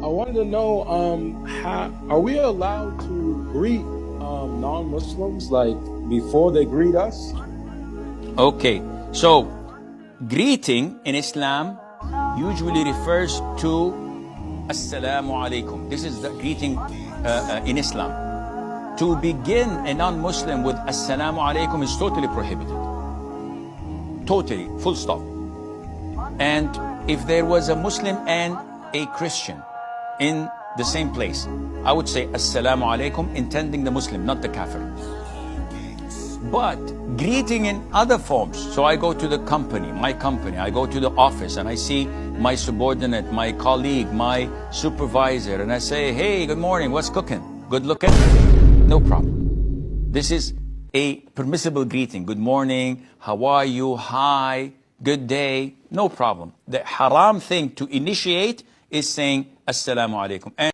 I wanted to know, how are we allowed to greet non-Muslims like before they greet us? Okay, so greeting in Islam usually refers to Assalamu alaikum. This is the greeting in Islam. To begin a non-Muslim with Assalamu alaikum is totally prohibited. Totally, full stop. And if there was a Muslim and a Christian in the same place, I would say Assalamu alaikum, intending the Muslim, not the Kafir. But greeting in other forms, so I go to the company, my company, I go to the office and I see my subordinate, my colleague, my supervisor, and I say, hey, good morning, what's cooking? Good looking? No problem. This is a permissible greeting. Good morning, how are you, hi, good day, no problem. The haram thing to initiate is saying Assalamu alaikum.